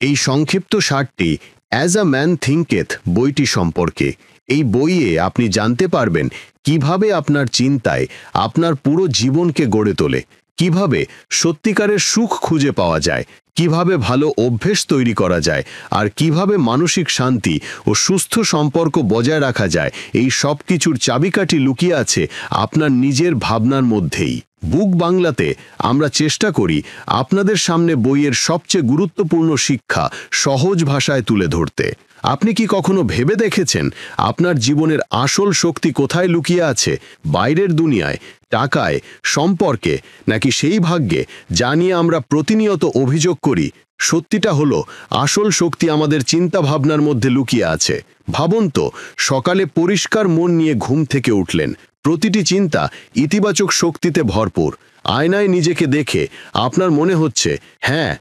এই সংক্ষিপ্ত সারটি as a man থিঙ্কেথ বইটি সম্পর্কে। এই বইয়ে আপনি জানতে পারবেন কিভাবে আপনার চিন্তায় আপনার পুরো জীবনকে গড়ে তোলে, কিভাবে সত্যিকারের সুখ খুঁজে পাওয়া যায়, কিভাবে ভালো অভ্যেস তৈরি করা যায়, আর কিভাবে মানসিক শান্তি ও সুস্থ সম্পর্ক বজায় রাখা যায়। এই সব কিছুর চাবিকাঠি লুকিয়ে আছে আপনার নিজের ভাবনার মধ্যেই। বুক বাংলাতে আমরা চেষ্টা করি আপনাদের সামনে বইয়ের সবচেয়ে গুরুত্বপূর্ণ শিক্ষা সহজ ভাষায় তুলে ধরতে। আপনি কি কখনো ভেবে দেখেছেন আপনার জীবনের আসল শক্তি কোথায় লুকিয়ে আছে? বাইরের দুনিয়ায়, টাকায়, সম্পর্কে, নাকি সেই ভাগ্যে যা নিয়ে আমরা প্রতিনিয়ত অভিযোগ করি? সত্যিটা হলো আসল শক্তি আমাদের চিন্তা ভাবনার মধ্যে লুকিয়ে আছে। ভাবুন তো, সকালে পরিষ্কার মন নিয়ে ঘুম থেকে উঠলেন, প্রতিটি চিন্তা ইতিবাচক শক্তিতে ভরপুর। আয়নায় নিজেকে দেখে আপনার মনে হচ্ছে, হ্যাঁ,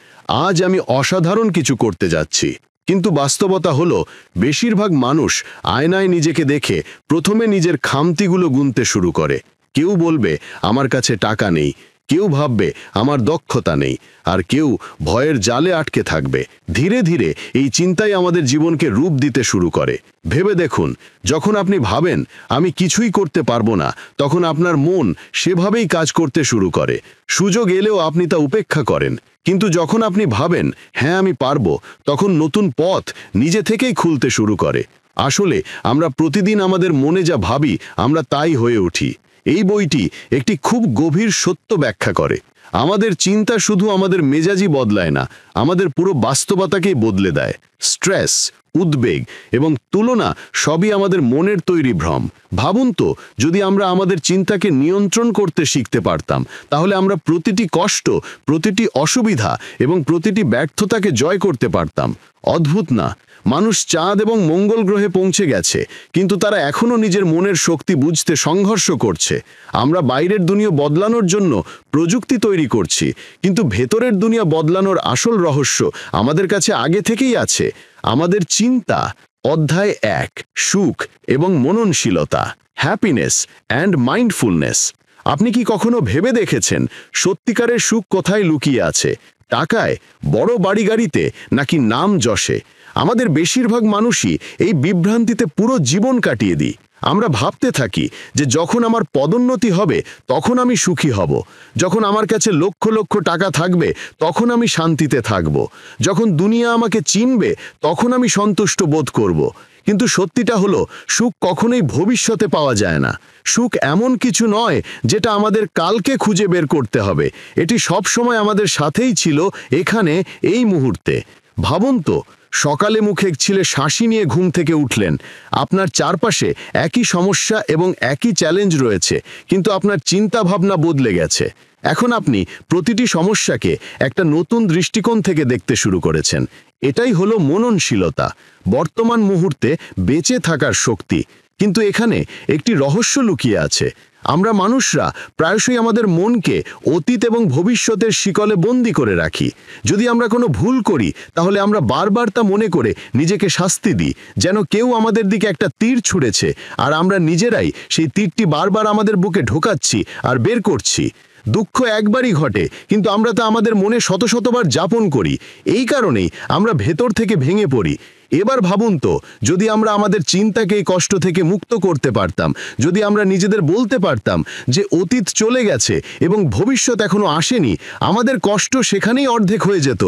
আজ আমি অসাধারণ কিছু করতে যাচ্ছি। কিন্তু বাস্তবতা হলো বেশিরভাগ মানুষ আয়নায় নিজেকে দেখে প্রথমে নিজের খামতিগুলো গুনতে শুরু করে। কেউ বলবে আমার কাছে টাকা নেই, কেউ ভাববে আমার দক্ষতা নেই, আর কেউ ভয়ের জালে আটকে থাকবে। ধীরে ধীরে এই চিন্তাই আমাদের জীবনকে রূপ দিতে শুরু করে। ভেবে দেখুন, যখন আপনি ভাবেন আমি কিছুই করতে পারবো না, তখন আপনার মন সেভাবেই কাজ করতে শুরু করে। সুযোগ এলেও আপনি তা উপেক্ষা করেন। কিন্তু যখন আপনি ভাবেন হ্যাঁ আমি পারবো, তখন নতুন পথ নিজে থেকেই খুলতে শুরু করে। আসলে আমরা প্রতিদিন আমাদের মনে যা ভাবি আমরা তাই হয়ে উঠি। এই বইটি একটি খুব গভীর সত্য ব্যাখ্যা করে। আমাদের চিন্তা শুধু আমাদের মেজাজই বদলায় না, আমাদের পুরো বাস্তবতাকেই বদলে দেয়। স্ট্রেস, উদ্বেগ এবং তুলনা সবই আমাদের মনের তৈরি ভ্রম। ভাবুন তো, যদি আমরা আমাদের চিন্তাকে নিয়ন্ত্রণ করতে শিখতে পারতাম, তাহলে আমরা প্রতিটি কষ্ট, প্রতিটি অসুবিধা এবং প্রতিটি ব্যর্থতাকে জয় করতে পারতাম। অদ্ভুত না? মানুষ চাঁদ এবং মঙ্গল গ্রহে পৌঁছে গেছে, কিন্তু তারা এখনও নিজের মনের শক্তি বুঝতে সংঘর্ষ করছে। আমরা বাইরের দুনিয়া বদলানোর জন্য প্রযুক্তি তৈরি করছি, কিন্তু ভেতরের দুনিয়া বদলানোর আসল রহস্য আমাদের কাছে আগে থেকেই আছে। আমাদের চিন্তা। অধ্যায় 1, সুখ এবং মননশীলতা, হ্যাপিনেস অ্যান্ড মাইন্ডফুলনেস। আপনি কি কখনো ভেবে দেখেছেন সত্যিকারের সুখ কোথায় লুকিয়ে আছে? টাকায়, বড় বাড়ি গাড়িতে, নাকি নাম যশে? আমাদের বেশিরভাগ মানুষই এই বিভ্রান্তিতে পুরো জীবন কাটিয়ে দিই। আমরা ভাবতে থাকি যে যখন আমার পদোন্নতি হবে তখন আমি সুখী হব, যখন আমার কাছে লক্ষ লক্ষ টাকা থাকবে তখন আমি শান্তিতে থাকব, যখন দুনিয়া আমাকে চিনবে তখন আমি সন্তুষ্ট বোধ করব। কিন্তু সত্যিটা হলো, সুখ কখনোই ভবিষ্যতে পাওয়া যায় না। সুখ এমন কিছু নয় যেটা আমাদের কালকে খুঁজে বের করতে হবে। এটি সব সময় আমাদের সাথেই ছিল, এখানে, এই মুহূর্তে। ভাবুন তো, সকালে মুখে ছিলে হাসি নিয়ে ঘুম থেকে উঠলেন। আপনার চারপাশে একই সমস্যা এবং একই চ্যালেঞ্জ রয়েছে, কিন্তু আপনার চিন্তা ভাবনা বদলে গেছে। এখন আপনি প্রতিটি সমস্যাকে একটা নতুন দৃষ্টিকোণ থেকে দেখতে শুরু করেছেন। এটাই হলো মননশীলতা, বর্তমান মুহূর্তে বেঁচে থাকার শক্তি। কিন্তু এখানে একটি রহস্য লুকিয়ে আছে। আমরা মানুষরা প্রায়শই আমাদের মনকে অতীত এবং ভবিষ্যতের শিকলে বন্দী করে রাখি। যদি আমরা কোনো ভুল করি, তাহলে আমরা বারবার তা মনে করে নিজেকে শাস্তি দিই, যেন কেউ আমাদের দিকে একটা তীর ছুঁড়েছে, আর আমরা নিজেরাই সেই তীরটি বারবার আমাদের বুকে ঢোকাচ্ছি আর বের করছি। দুঃখ একবারই ঘটে, কিন্তু আমরা তা আমাদের মনে শত শতবার যাপন করি। এই কারণেই আমরা ভেতর থেকে ভেঙে পড়ি। এবার ভাবুন তো, যদি আমরা আমাদের চিন্তাকে এই কষ্ট থেকে মুক্ত করতে পারতাম, যদি আমরা নিজেদের বলতে পারতাম যে অতীত চলে গেছে এবং ভবিষ্যৎ এখনো আসেনি, আমাদের কষ্ট সেখানেই অর্ধেক হয়ে যেত।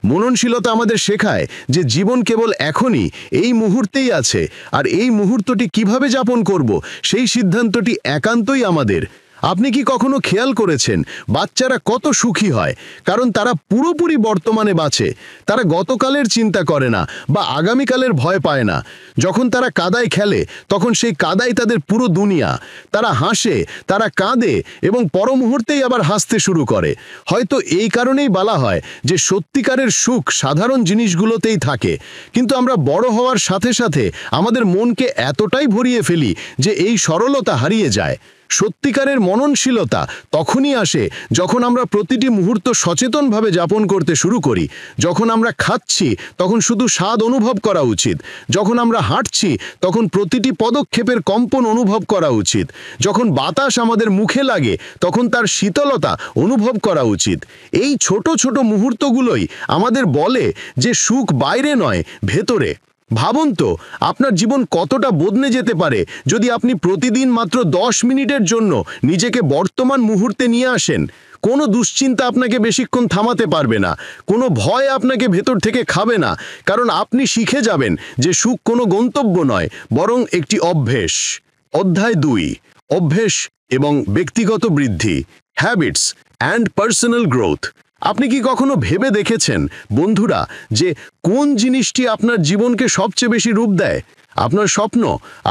মননশীলতা আমাদের শেখায় যে জীবন কেবল এখনই, এই মুহূর্তেই আছে, আর এই মুহূর্তটি কিভাবে যাপন করব সেই সিদ্ধান্তটি একান্তই আমাদের। আপনি কি কখনো খেয়াল করেছেন বাচ্চারা কত সুখী হয়? কারণ তারা পুরোপুরি বর্তমানে বাঁচে। তারা গতকালের চিন্তা করে না বা আগামীকালের ভয় পায় না। যখন তারা কাদায় খেলে, তখন সেই কাদাই তাদের পুরো দুনিয়া। তারা হাসে, তারা কাঁদে এবং পর মুহূর্তেই আবার হাসতে শুরু করে। হয়তো এই কারণেই বলা হয় যে সত্যিকারের সুখ সাধারণ জিনিসগুলোতেই থাকে। কিন্তু আমরা বড় হওয়ার সাথে সাথে আমাদের মনকে এতটাই ভরিয়ে ফেলি যে এই সরলতা হারিয়ে যায়। সত্যিকারের মননশীলতা তখনই আসে যখন আমরা প্রতিটি মুহূর্ত সচেতনভাবে যাপন করতে শুরু করি। যখন আমরা খাচ্ছি তখন শুধু স্বাদ অনুভব করা উচিত, যখন আমরা হাঁটছি তখন প্রতিটি পদক্ষেপের কম্পন অনুভব করা উচিত, যখন বাতাস আমাদের মুখে লাগে তখন তার শীতলতা অনুভব করা উচিত। এই ছোট ছোট মুহূর্তগুলোই আমাদের বলে যে সুখ বাইরে নয়, ভেতরে। ভাবুন তো, আপনার জীবন কতটা বদলে যেতে পারে যদি আপনি প্রতিদিন মাত্র 10 মিনিটের জন্য নিজেকে বর্তমান মুহূর্তে নিয়ে আসেন। কোনো দুশ্চিন্তা আপনাকে বেশিক্ষণ থামাতে পারবে না, কোনো ভয় আপনাকে ভেতর থেকে খাবে না, কারণ আপনি শিখে যাবেন যে সুখ কোনো গন্তব্য নয়, বরং একটি অভ্যেস। অধ্যায় 2, অভ্যেস এবং ব্যক্তিগত বৃদ্ধি, হ্যাবিটস অ্যান্ড পার্সোনাল গ্রোথ। আপনি কি কখনো ভেবে দেখেছেন বন্ধুরা যে কোন জিনিসটি আপনার জীবনকে সবচেয়ে বেশি রূপ দেয়? আপনার স্বপ্ন,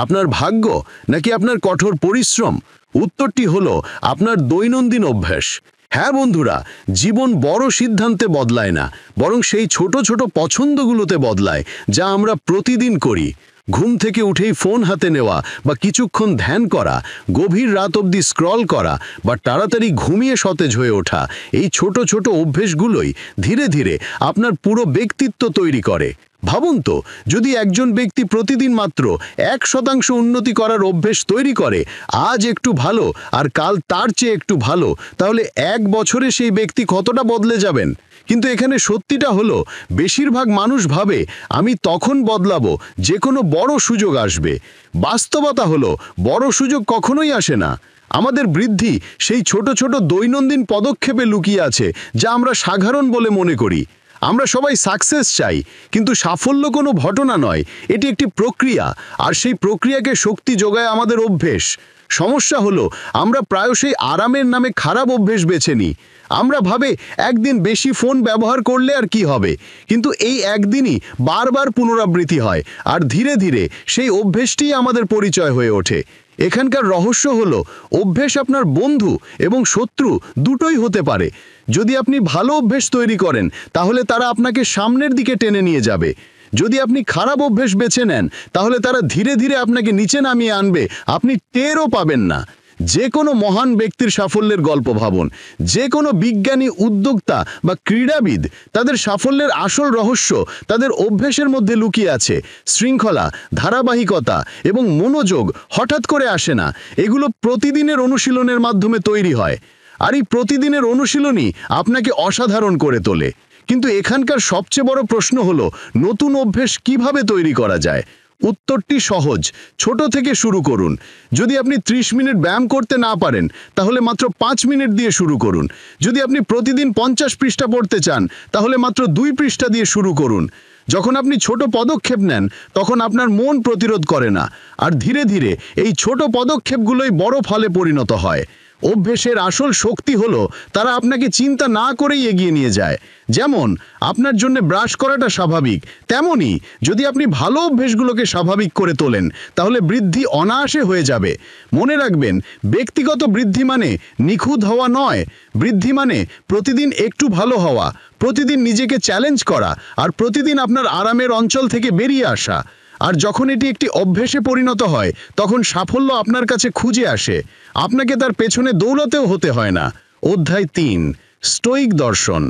আপনার ভাগ্য, নাকি আপনার কঠোর পরিশ্রম? উত্তরটি হলো আপনার দৈনন্দিন অভ্যাস। হ্যাঁ বন্ধুরা, জীবন বড় সিদ্ধান্তে বদলায় না, বরং সেই ছোট ছোট পছন্দগুলোতে বদলায় যা আমরা প্রতিদিন করি। ঘুম থেকে উঠেই ফোন হাতে নেওয়া, বা কিছুক্ষণ ধ্যান করা, গভীর রাত অবধি স্ক্রল করা, বা তাড়াতাড়ি ঘুমিয়ে সতেজ হয়ে ওঠা, এই ছোট ছোট অভ্যেসগুলোই ধীরে ধীরে আপনার পুরো ব্যক্তিত্ব তৈরি করে। ভাবুন তো, যদি একজন ব্যক্তি প্রতিদিন মাত্র 1% উন্নতি করার অভ্যেস তৈরি করে, আজ একটু ভালো আর কাল তার চেয়ে একটু ভালো, তাহলে 1 বছরে সেই ব্যক্তি কতটা বদলে যাবেন। কিন্তু এখানে সত্যিটা হলো, বেশিরভাগ মানুষ ভাবে আমি তখন বদলাবো যে কোনো বড় সুযোগ আসবে। বাস্তবতা হলো বড় সুযোগ কখনোই আসে না। আমাদের বৃদ্ধি সেই ছোট ছোট দৈনন্দিন পদক্ষেপে লুকিয়ে আছে যা আমরা সাধারণ বলে মনে করি। আমরা সবাই সাকসেস চাই, কিন্তু সাফল্য কোনো ঘটনা নয়, এটি একটি প্রক্রিয়া, আর সেই প্রক্রিয়াকে শক্তি যোগায় আমাদের অভ্যেস। সমস্যা হলো আমরা প্রায়শই আরামের নামে খারাপ অভ্যেস বেছে নিই। আমরা ভাবে একদিন বেশি ফোন ব্যবহার করলে আর কি হবে, কিন্তু এই একদিনই বারবার পুনরাবৃত্তি হয়, আর ধীরে ধীরে সেই অভ্যেসটিই আমাদের পরিচয় হয়ে ওঠে। এখানকার রহস্য হলো অভ্যেস আপনার বন্ধু এবং শত্রু দুটোই হতে পারে। যদি আপনি ভালো অভ্যেস তৈরি করেন তাহলে তারা আপনাকে সামনের দিকে টেনে নিয়ে যাবে। যদি আপনি খারাপ অভ্যেস বেছে নেন তাহলে তারা ধীরে ধীরে আপনাকে নিচে নামিয়ে আনবে, আপনি টেরও পাবেন না। যে কোনো মহান ব্যক্তির সাফল্যের গল্প ভাবুন, যে কোনো বিজ্ঞানী, উদ্যোক্তা বা ক্রীড়াবিদ, তাদের সাফল্যের আসল রহস্য তাদের অভ্যেসের মধ্যে লুকিয়ে আছে। শৃঙ্খলা, ধারাবাহিকতা এবং মনোযোগ হঠাৎ করে আসে না, এগুলো প্রতিদিনের অনুশীলনের মাধ্যমে তৈরি হয়। আর এই প্রতিদিনের অনুশীলনই আপনাকে অসাধারণ করে তোলে। কিন্তু এখানকার সবচেয়ে বড় প্রশ্ন হলো নতুন অভ্যেস কিভাবে তৈরি করা যায়। উত্তরটি সহজ, ছোট থেকে শুরু করুন। যদি আপনি 30 মিনিট ব্যায়াম করতে না পারেন তাহলে মাত্র 5 মিনিট দিয়ে শুরু করুন। যদি আপনি প্রতিদিন 50 পৃষ্ঠা পড়তে চান তাহলে মাত্র 2 পৃষ্ঠা দিয়ে শুরু করুন। যখন আপনি ছোট পদক্ষেপ নেন তখন আপনার মন প্রতিরোধ করে না, আর ধীরে ধীরে এই ছোট পদক্ষেপগুলোই বড় ফলে পরিণত হয়। অভ্যেসের আসল শক্তি হলো তারা আপনাকে চিন্তা না করেই এগিয়ে নিয়ে যায়। যেমন আপনার জন্য ব্রাশ করাটা স্বাভাবিক, তেমনি যদি আপনি ভালো অভ্যেসগুলোকে স্বাভাবিক করে তোলেন তাহলে বৃদ্ধি অনায়াসে হয়ে যাবে। মনে রাখবেন, ব্যক্তিগত বৃদ্ধি মানে নিখুঁত হওয়া নয়, বৃদ্ধি মানে প্রতিদিন একটু ভালো হওয়া, প্রতিদিন নিজেকে চ্যালেঞ্জ করা, আর প্রতিদিন আপনার আরামের অঞ্চল থেকে বেরিয়ে আসা। আর যখন এটি একটি অভ্যেসে পরিণত হয় তখন সাফল্য আপনার কাছে খুঁজে আসে, আপনাকে তার পেছনে দৌড়াতেও হতে হয় না। অধ্যায় 3, স্টোয়িক দর্শন।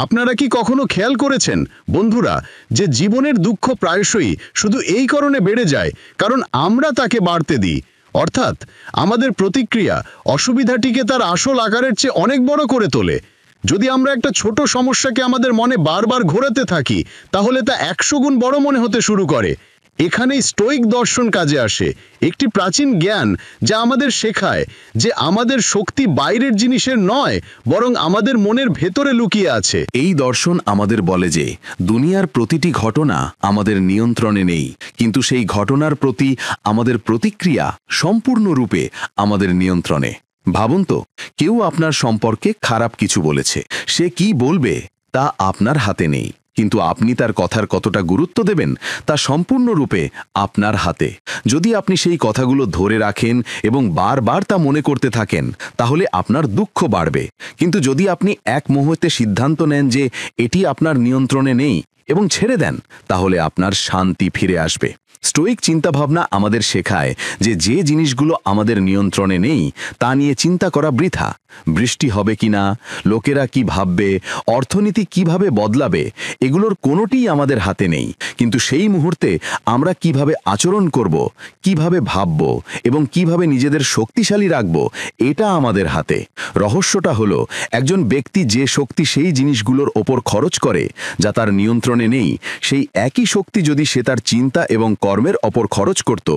আপনারা কি কখনো খেয়াল করেছেন বন্ধুরা যে জীবনের দুঃখ প্রায়শই শুধু এই কারণে বেড়ে যায় কারণ আমরা তাকে বাড়তে দিই। অর্থাৎ আমাদের প্রতিক্রিয়া অসুবিধাটিকে তার আসল আকারের চেয়ে অনেক বড় করে তোলে। যদি আমরা একটা ছোট সমস্যাকে আমাদের মনে বারবার ঘোরাতে থাকি তাহলে তা 100 গুণ বড় মনে হতে শুরু করে। এখানেই স্টোয়িক দর্শন কাজে আসে, একটি প্রাচীন জ্ঞান যা আমাদের শেখায় যে আমাদের শক্তি বাইরের জিনিসের নয়, বরং আমাদের মনের ভেতরে লুকিয়ে আছে। এই দর্শন আমাদের বলে যে দুনিয়ার প্রতিটি ঘটনা আমাদের নিয়ন্ত্রণে নেই, কিন্তু সেই ঘটনার প্রতি আমাদের প্রতিক্রিয়া সম্পূর্ণরূপে আমাদের নিয়ন্ত্রণে। ভাবুন তো, কেউ আপনার সম্পর্কে খারাপ কিছু বলেছে, সে কি বলবে তা আপনার হাতে নেই, কিন্তু আপনি তার কথার কতটা গুরুত্ব দেবেন তা সম্পূর্ণরূপে আপনার হাতে। যদি আপনি সেই কথাগুলো ধরে রাখেন এবং বারবার তা মনে করতে থাকেন তাহলে আপনার দুঃখ বাড়বে। কিন্তু যদি আপনি এক মুহূর্তে সিদ্ধান্ত নেন যে এটি আপনার নিয়ন্ত্রণে নেই, এবং ছেড়ে দেন, তাহলে আপনার শান্তি ফিরে আসবে। স্টোয়িক চিন্তাভাবনা আমাদের শেখায় যে যে জিনিসগুলো আমাদের নিয়ন্ত্রণে নেই তা নিয়ে চিন্তা করা বৃথা। বৃষ্টি হবে কিনা, লোকেরা কি ভাববে, অর্থনীতি কিভাবে বদলাবে, এগুলোর কোনোটিই আমাদের হাতে নেই। কিন্তু সেই মুহূর্তে আমরা কিভাবে আচরণ করব, কিভাবে ভাবব এবং কিভাবে নিজেদের শক্তিশালী রাখব, এটা আমাদের হাতে। রহস্যটা হলো, একজন ব্যক্তি যে শক্তি সেই জিনিসগুলোর ওপর খরচ করে যা তার নিয়ন্ত্রণে নেই, সেই একই শক্তি যদি সে তার চিন্তা এবং কর্মের ওপর খরচ করত,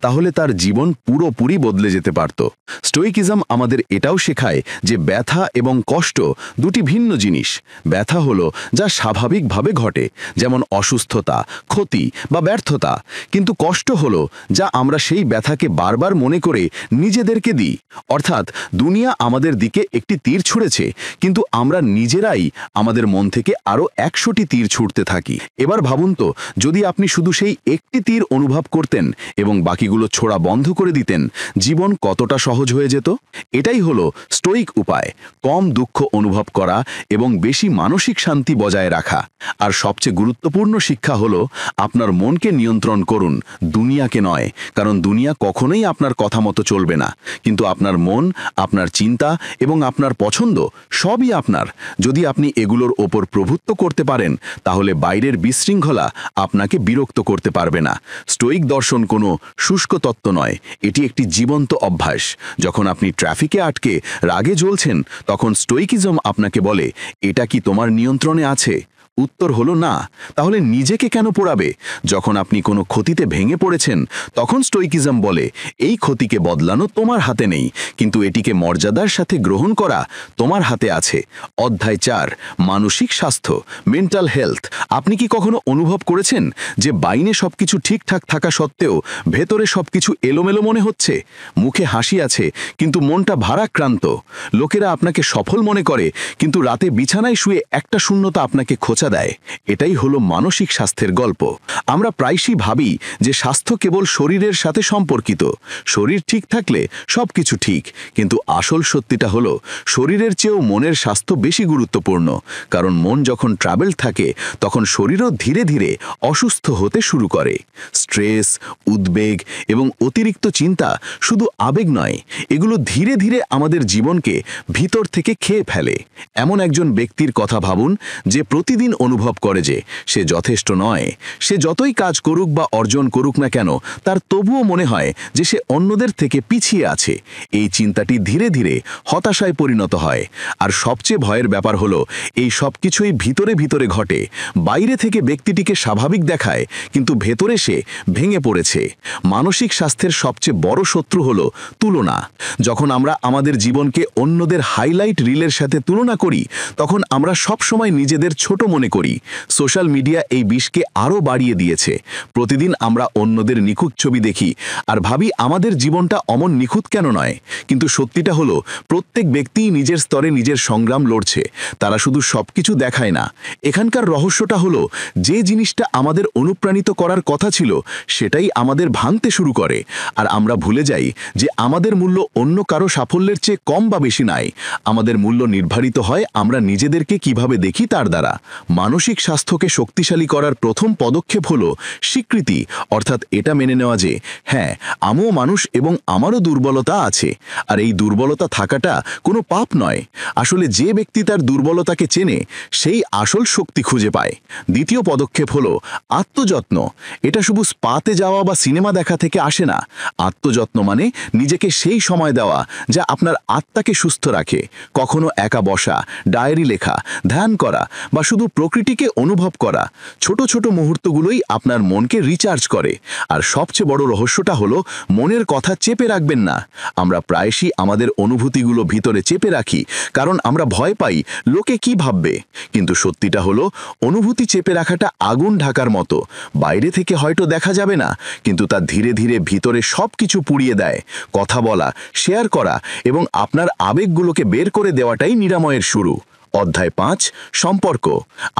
তাহলে তার জীবন পুরোপুরি বদলে যেতে পারত। স্টোইকিজম আমাদের এটাও শেখায় যে ব্যথা এবং কষ্ট দুটি ভিন্ন জিনিস। ব্যথা হলো যা স্বাভাবিকভাবে ঘটে, যেমন অসুস্থতা, ক্ষতি বা ব্যর্থতা। কিন্তু কষ্ট হলো যা আমরা সেই ব্যথাকে বারবার মনে করে নিজেদেরকে দিই। অর্থাৎ দুনিয়া আমাদের দিকে একটি তীর ছুঁড়েছে, কিন্তু আমরা নিজেরাই আমাদের মন থেকে আরও 100টি তীর ছুঁড়তে থাকি। এবার ভাবুন তো, যদি আপনি শুধু সেই একটি তীর অনুভব করতেন এবং বাকিগুলো ছোড়া বন্ধ করে দিতেন, জীবন কতটা সহজ হয়ে যেত। এটাই হলো স্টোইক উপায়, কম দুঃখ অনুভব করা এবং বেশি মানসিক শান্তি বজায় রাখা। আর সবচেয়ে গুরুত্বপূর্ণ শিক্ষা হলো, আপনার মনকে নিয়ন্ত্রণ করুন, দুনিয়াকে নয়। কারণ দুনিয়া কখনোই আপনার কথা মতো চলবে না, কিন্তু আপনার মন, আপনার চিন্তা এবং আপনার পছন্দ সবই আপনার। যদি আপনি এগুলোর ওপর প্রভুত্ব করতে পারেন, তাহলে বাইরের বিশৃঙ্খলা আপনাকে বিরক্ত করতে পারবে না। স্টোইক দর্শন কোনো শুষ্ক তত্ত্ব নয়, এটি একটি জীবন্ত অভ্যাস। যখন আপনি ট্রাফিকে আটকে রাগে জ্বলছেন, তখন স্টোইকিজম আপনাকে বলে, এটা কি তোমার নিয়ন্ত্রণে আছে? উত্তর হলো না। তাহলে নিজেকে কেন পোড়াবে? যখন আপনি কোনো ক্ষতিতে ভেঙে পড়েছেন, তখন স্টোইকিজম বলে, এই ক্ষতিকে বদলানো তোমার হাতে নেই, কিন্তু এটিকে মর্যাদার সাথে গ্রহণ করা তোমার হাতে আছে। অধ্যায় 4, মানসিক স্বাস্থ্য, মেন্টাল হেলথ। আপনি কি কখনো অনুভব করেছেন যে বাইরে সবকিছু ঠিকঠাক থাকা সত্ত্বেও ভেতরে সবকিছু এলোমেলো মনে হচ্ছে? মুখে হাসি আছে, কিন্তু মনটা ভারাক্রান্ত। লোকেরা আপনাকে সফল মনে করে, কিন্তু রাতে বিছানায় শুয়ে একটা শূন্যতা আপনাকে খোঁচা দেয়। এটাই হলো মানসিক স্বাস্থ্যের গল্প। আমরা প্রায়শই ভাবি যে স্বাস্থ্য কেবল শরীরের সাথে সম্পর্কিত, শরীর ঠিক থাকলে সবকিছু ঠিক। কিন্তু আসল সত্যিটা হলো, শরীরের চেয়েও মনের স্বাস্থ্য বেশি গুরুত্বপূর্ণ। কারণ মন যখন ট্রাভেল থাকে, তখন শরীরও ধীরে ধীরে অসুস্থ হতে শুরু করে। স্ট্রেস, উদ্বেগ এবং অতিরিক্ত চিন্তা শুধু আবেগ নয়, এগুলো ধীরে ধীরে আমাদের জীবনকে ভিতর থেকে খেয়ে ফেলে। এমন একজন ব্যক্তির কথা ভাবুন যে প্রতিদিন অনুভব করে যে সে যথেষ্ট নয়। সে যতই কাজ করুক বা অর্জন করুক না কেন, তার তবুও মনে হয় যে সে অন্যদের থেকে পিছিয়ে আছে। এই চিন্তাটি ধীরে ধীরে হতাশায় পরিণত হয়। আর সবচেয়ে ভয়ের ব্যাপার হলো, এই সব কিছুই ভিতরে ভিতরে ঘটে। বাইরে থেকে ব্যক্তিটিকে স্বাভাবিক দেখায়, কিন্তু ভেতরে সে ভেঙে পড়েছে। মানসিক স্বাস্থ্যের সবচেয়ে বড় শত্রু হলো তুলনা। যখন আমরা আমাদের জীবনকে অন্যদের হাইলাইট রিলের সাথে তুলনা করি, তখন আমরা সবসময় নিজেদের ছোট মনে করি। সোশ্যাল মিডিয়া এই বিষকে আরও বাড়িয়ে দিয়েছে। প্রতিদিন আমরা অন্যদের নিখুঁত ছবি দেখি আর ভাবি আমাদের জীবনটা অমন নিখুঁত কেন নয়। কিন্তু সত্যিটা হলো, প্রত্যেক ব্যক্তিই নিজের স্তরে নিজের সংগ্রাম লড়ছে। তারা শুধু সবকিছু দেখায় না। এখানকার রহস্যটা হলো, যে জিনিসটা আমাদের অনুপ্রাণিত করার কথা ছিল, সেটাই আমাদের ভাঙতে শুরু করে। আর আমরা ভুলে যাই যে আমাদের মূল্য অন্য কারো সাফল্যের চেয়ে কম বা বেশি নাই। আমাদের মূল্য নির্ধারিত হয় আমরা নিজেদেরকে কিভাবে দেখি তার দ্বারা। মানসিক স্বাস্থ্যকে শক্তিশালী করার প্রথম পদক্ষেপ হলো স্বীকৃতি, অর্থাৎ এটা মেনে নেওয়া যে হ্যাঁ, আমিও মানুষ এবং আমারও দুর্বলতা আছে। আর এই দুর্বলতা থাকাটা কোনো পাপ নয়। আসলে যে ব্যক্তি তার দুর্বলতাকে চেনে, সেই আসল শক্তি খুঁজে পায়। দ্বিতীয় পদক্ষেপ হলো আত্মযত্ন। এটা শুধু স্পাতে যাওয়া বা সিনেমা দেখা থেকে আসে না। আত্মযত্ন মানে নিজেকে সেই সময় দেওয়া যা আপনার আত্মাকে সুস্থ রাখে। কখনো একা বসা, ডায়েরি লেখা, ধ্যান করা বা শুধু প্রকৃতিকে অনুভব করা। ছোট ছোট মুহূর্তগুলোই আপনার মনকে রিচার্জ করে। আর সবচেয়ে বড় রহস্যটা হলো, মনের কথা চেপে রাখবেন না। আমরা প্রায়শই আমাদের অনুভূতিগুলো ভিতরে চেপে রাখি, কারণ আমরা ভয় পাই লোকে কি ভাববে। কিন্তু সত্যিটা হলো, অনুভূতি চেপে রাখাটা আগুন ঢাকার মতো। বাইরে থেকে হয়তো দেখা যাবে না, কিন্তু তা ধীরে ধীরে ভিতরে সব কিছু পুড়িয়ে দেয়। কথা বলা, শেয়ার করা এবং আপনার আবেগগুলোকে বের করে দেওয়াটাই নিরাময়ের শুরু। অধ্যায় 5 সম্পর্ক।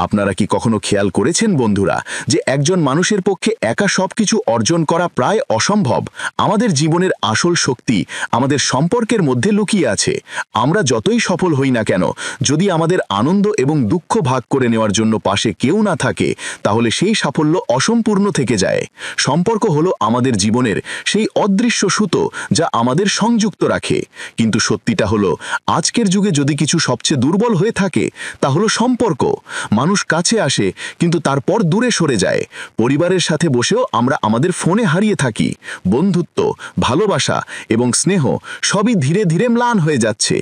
আপনারা কি কখনো খেয়াল করেছেন বন্ধুরা যে একজন মানুষের পক্ষে একা সবকিছু অর্জন করা প্রায় অসম্ভব? আমাদের জীবনের আসল শক্তি আমাদের সম্পর্কের মধ্যে লুকিয়ে আছে। আমরা যতই সফল হই না কেন, যদি আমাদের আনন্দ এবং দুঃখ ভাগ করে নেওয়ার জন্য পাশে কেউ না থাকে, তাহলে সেই সাফল্য অসম্পূর্ণ থেকে যায়। সম্পর্ক হলো আমাদের জীবনের সেই অদৃশ্য সুতো যা আমাদের সংযুক্ত রাখে। কিন্তু সত্যিটা হলো, আজকের যুগে যদি কিছু সবচেয়ে দুর্বল হয়ে থাকে তা হলো সম্পর্ক। মানুষ কাছে আসে কিন্তু তারপর দূরে সরে যায়। পরিবারের সাথে বসেও আমরা আমাদের ফোনে হারিয়ে থাকি। বন্ধুত্ব, ভালোবাসা এবং স্নেহ সবই ধীরে ধীরে ম্লান হয়ে যাচ্ছে।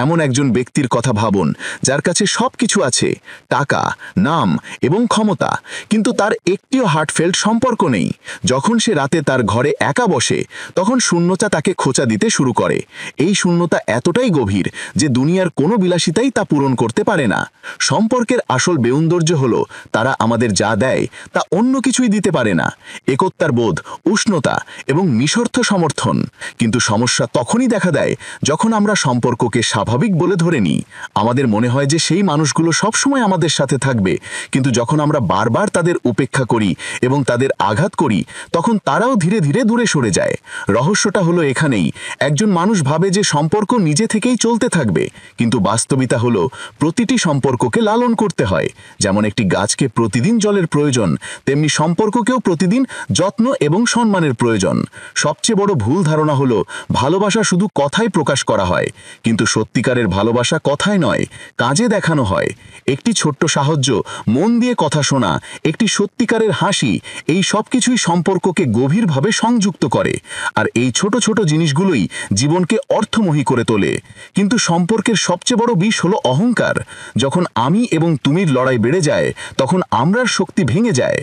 এমন একজন ব্যক্তির কথা ভাবুন যার কাছে সব কিছু আছে, টাকা, নাম এবং ক্ষমতা, কিন্তু তার একটিও হার্টফেল্ট সম্পর্ক নেই। যখন সে রাতে তার ঘরে একা বসে, তখন শূন্যতা তাকে খোঁচা দিতে শুরু করে। এই শূন্যতা এতটাই গভীর যে দুনিয়ার কোনো বিলাসিতাই তা পূরণ করতে পারে না। সম্পর্কের আসল সৌন্দর্য হলো তারা আমাদের যা দেয় তা অন্য কিছুই দিতে পারে না। একতার বোধ, উষ্ণতা এবং নিঃস্বার্থ সমর্থন। কিন্তু সমস্যা তখনই দেখা দেয় যখন আমরা সম্পর্ককে স্বাভাবিক বলে ধরে নিই। আমাদের মনে হয় যে সেই মানুষগুলো সবসময় আমাদের সাথে থাকবে, কিন্তু যখন আমরা বারবার তাদের উপেক্ষা করি এবং তাদের আঘাত করি, তখন তারাও ধীরে ধীরে দূরে সরে যায়। রহস্যটা হলো এখানেই। একজন মানুষ ভাবে যে সম্পর্ক নিজে থেকেই চলতে থাকবে, কিন্তু বাস্তবিকতা হলো প্রতিটি সম্পর্ককে লালন করতে হয়। যেমন একটি গাছকে প্রতিদিন জলের প্রয়োজন, তেমনি সম্পর্ককেও প্রতিদিন যত্ন এবং সম্মানের প্রয়োজন। সবচেয়ে বড় ভুল ধারণা হলো ভালোবাসা শুধু কথায় প্রকাশ করা হয়, কিন্তু সত্যিকারের ভালোবাসা কথায় নয়, কাজে দেখানো হয়। একটি ছোট্ট সাহায্য, মন দিয়ে কথা শোনা, একটি সত্যিকারের হাসি, এই সব কিছুই সম্পর্ককে গভীরভাবে সংযুক্ত করে। আর এই ছোট ছোট জিনিসগুলোই জীবনকে অর্থময়ী করে তোলে। কিন্তু সম্পর্কের সবচেয়ে বড় বিষ হলো অহংকার। যখন আমি এবং তুমির লড়াই বেড়ে যায়, তখন আমরার শক্তি ভেঙে যায়।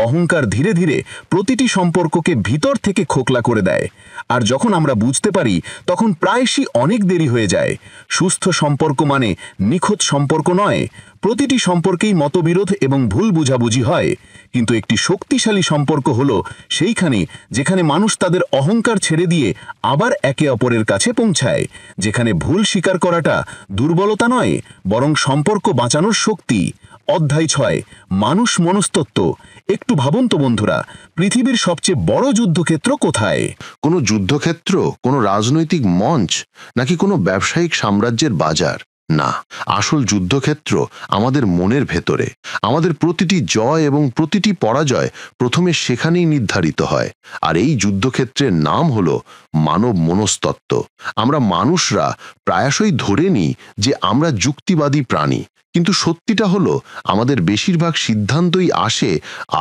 অহংকার ধীরে ধীরে প্রতিটি সম্পর্ককে ভিতর থেকে খোকলা করে দেয়। আর যখন আমরা বুঝতে পারি, তখন প্রায়শই অনেক দেরি হয়ে যায়। সুস্থ সম্পর্ক মানে নিখুঁত সম্পর্ক নয়। প্রতিটি সম্পর্কেই মতবিরোধ এবং ভুল বুঝাবুঝি হয়, কিন্তু একটি শক্তিশালী সম্পর্ক হলো সেইখানে যেখানে মানুষ তাদের অহংকার ছেড়ে দিয়ে আবার একে অপরের কাছে পৌঁছায়, যেখানে ভুল স্বীকার করাটা দুর্বলতা নয়, বরং সম্পর্ক বাঁচানোর শক্তি। অধ্যায় 6 মানুষ মনস্তত্ত্ব। একটু ভাবুন তো বন্ধুরা, পৃথিবীর সবচেয়ে বড় যুদ্ধক্ষেত্র কোথায়? কোনো যুদ্ধক্ষেত্র, কোনো রাজনৈতিক মঞ্চ, নাকি কোনো ব্যবসায়িক সাম্রাজ্যের বাজার? না, আসল যুদ্ধক্ষেত্র আমাদের মনের ভেতরে। আমাদের প্রতিটি জয় এবং প্রতিটি পরাজয় প্রথমে সেখানেই নির্ধারিত হয়। আর এই যুদ্ধক্ষেত্রের নাম হলো মানব মনস্তত্ত্ব। আমরা মানুষরা প্রায়শই ধরে নিই যে আমরা যুক্তিবাদী প্রাণী, কিন্তু সত্যিটা হলো আমাদের বেশিরভাগ সিদ্ধান্তই আসে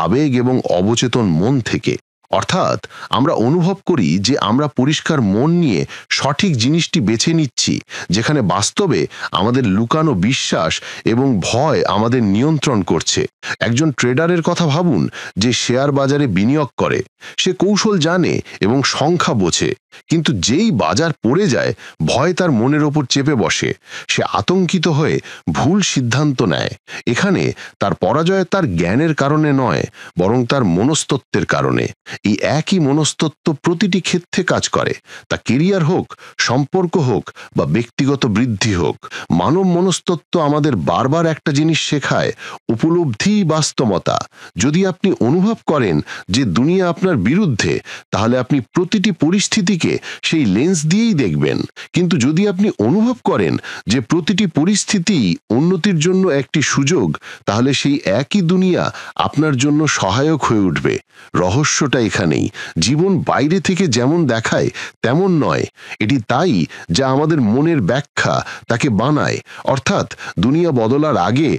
আবেগ এবং অবচেতন মন থেকে। অর্থাৎ আমরা অনুভব করি যে আমরা পরিষ্কার মন নিয়ে সঠিক জিনিসটি বেছে নিচ্ছি, যেখানে বাস্তবে আমাদের লুকানো বিশ্বাস এবং ভয় আমাদের নিয়ন্ত্রণ করছে। একজন ট্রেডারের কথা ভাবুন যে শেয়ার বাজারে বিনিয়োগ করে। সে কৌশল জানে এবং সংখ্যা বোঝে, কিন্তু যেই বাজার পড়ে যায়, ভয় তার মনের ওপর চেপে বসে। সে আতঙ্কিত হয়ে ভুল সিদ্ধান্ত নেয়। এখানে তার পরাজয় তার জ্ঞানের কারণে নয়, বরং তার মনস্তত্ত্বের কারণে। এই একই মনস্তত্ত্ব প্রতিটি ক্ষেত্রে কাজ করে, তা কেরিয়ার হোক, সম্পর্ক হোক বা ব্যক্তিগত বৃদ্ধি হোক। মানব মনস্তত্ত্ব আমাদের বারবার একটা জিনিস শেখায়, উপলব্ধি বাস্তবতা। যদি আপনি অনুভব করেন যে দুনিয়া আপনার বিরুদ্ধে, তাহলে আপনি প্রতিটি পরিস্থিতিকে সেই লেন্স দিয়েই দেখবেন। কিন্তু যদি আপনি অনুভব করেন যে প্রতিটি পরিস্থিতি উন্নতির জন্য একটি সুযোগ, তাহলে সেই একই দুনিয়া আপনার জন্য সহায়ক হয়ে উঠবে। রহস্যটা এখানেই। জীবন বাইরে থেকে যেমন দেখায় তেমন নয়, এটি তাই যা আমাদের মনের ব্যাখ্যা তাকে বানায়। অর্থাৎ দুনিয়া বদলার আগে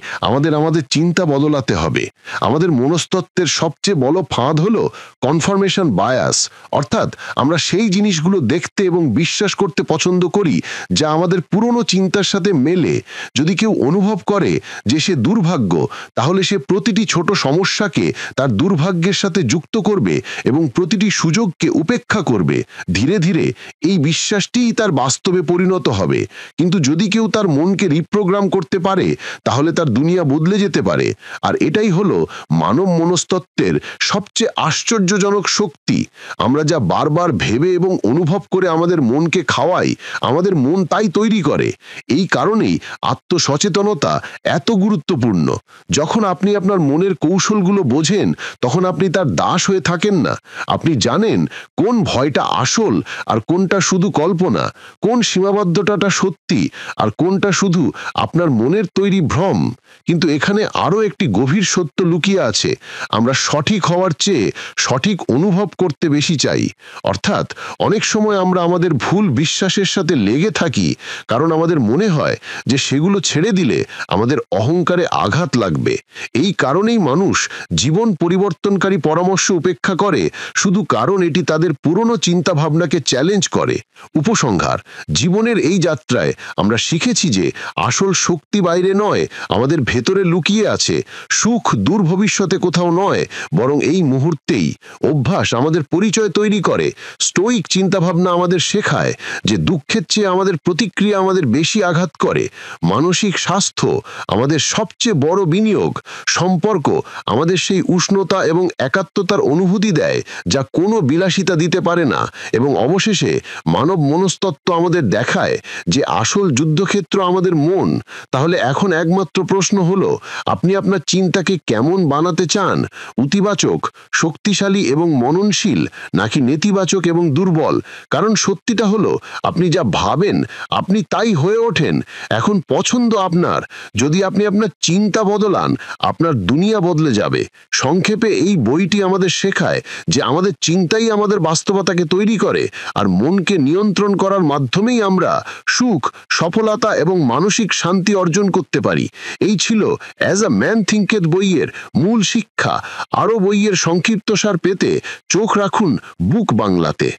আমাদের চিন্তা বদলাতে হবে। আমাদের মনস্তত্ত্বের সবচেয়ে বড় ফাঁদ হলো কনফার্মেশন বায়াস। অর্থাৎ আমরা সেই জিনিসগুলো দেখতে এবং বিশ্বাস করতে পছন্দ করি যা আমাদের পুরনো চিন্তার সাথে মেলে। যদি কেউ অনুভব করে যে সে দুর্ভাগ্য, তাহলে সে প্রতিটি ছোট সমস্যাকে তার দুর্ভাগ্যের সাথে যুক্ত করবে এবং প্রতিটি সুযোগকে উপেক্ষা করবে। ধীরে ধীরে এই বিশ্বাসটিই তার বাস্তবে পরিণত হবে। কিন্তু যদি কেউ তার মনকে রিপ্রোগ্রাম করতে পারে, তাহলে তার দুনিয়া বদলে যেতে পারে। আর এটাই হলো মানব মনস্তত্ত্বের সবচেয়ে আশ্চর্যজনক শক্তি। আমরা যা বারবার ভেবে এবং অনুভব করে আমাদের মনকে খাওয়াই, আমাদের মন তাই তৈরি করে। এই কারণেই আত্মসচেতনতা এত গুরুত্বপূর্ণ। যখন আপনি আপনার মনের কৌশলগুলো বোঝেন, তখন আপনি তার দাস হয়ে থাকেন না। আপনি জানেন কোন ভয়টা আসল আর কোনটা শুধু কল্পনা, কোন সীমাবদ্ধতাটা সত্যি আর কোনটা শুধু আপনার মনের তৈরি ভ্রম। কিন্তু এখানে আরও একটি গভীর সত্য লুকিয়ে আছে। আমরা সঠিক হওয়ার চেয়ে সঠিক অনুভব করতে বেশি চাই। অর্থাৎ অনেক সময় আমরা আমাদের ভুল বিশ্বাসের সাথে লেগে থাকি, কারণ আমাদের মনে হয় যে সেগুলো ছেড়ে দিলে আমাদের অহংকারে আঘাত লাগবে। এই কারণেই মানুষ জীবন পরিবর্তনকারী পরামর্শ উপেক্ষা করে, শুধু কারণ এটি তাদের পুরনো চিন্তাভাবনাকে চ্যালেঞ্জ করে। উপসংহার: জীবনের এই যাত্রায় আমরা শিখেছি যে আসল শক্তি বাইরে নয়, আমাদের ভেতরে লুকিয়ে আছে। সুখ দূর ভবিষ্যতে কোথাও নয়, বরং এই মুহূর্তেই। অভ্যাস আমাদের পরিচয় তৈরি করে। স্টোয়িক চিন্তাভাবনা আমাদের শেখায় যে দুঃখের চেয়ে আমাদের প্রতিক্রিয়া আমাদের বেশি আঘাত করে। মানসিক স্বাস্থ্য আমাদের সবচেয়ে বড় বিনিয়োগ। সম্পর্ক আমাদের সেই উষ্ণতা এবং একাত্মতার অনুভূতি দেয় যা কোনো বিলাসিতা দিতে পারে না। এবং অবশেষে মানব মনস্তত্ত্ব আমাদের দেখায় যে আসল যুদ্ধক্ষেত্র আমাদের মন। তাহলে এখন একমাত্র প্রশ্ন হলো, আপনি আপনার চিন্তাকে কেমন বানাতে চান? ইতিবাচক, শক্তিশালী এবং মননশীল, নাকি নেতিবাচক এবং দুর্বল? কারণ সত্যিটা হলো, আপনি যা ভাবেন আপনি তাই হয়ে ওঠেন। এখন পছন্দ আপনার। যদি আপনি আপনার চিন্তা বদলান, আপনার দুনিয়া বদলে যাবে। সংক্ষেপে এই বইটি আমাদের শেখায় যে আমাদের চিন্তাই আমাদের বাস্তবতাকে তৈরি করে, আর মনকে নিয়ন্ত্রণ করার মাধ্যমেই আমরা সুখ, সফলতা এবং মানসিক শান্তি অর্জন করতে পারি। এই ছিল অ্যাজ আ ম্যান থিঙ্কেথ বইয়ের মূল শিক্ষা। আরও বইয়ের সংক্ষিপ্তসার পেতে চোখ রাখুন বুক বাংলাতে।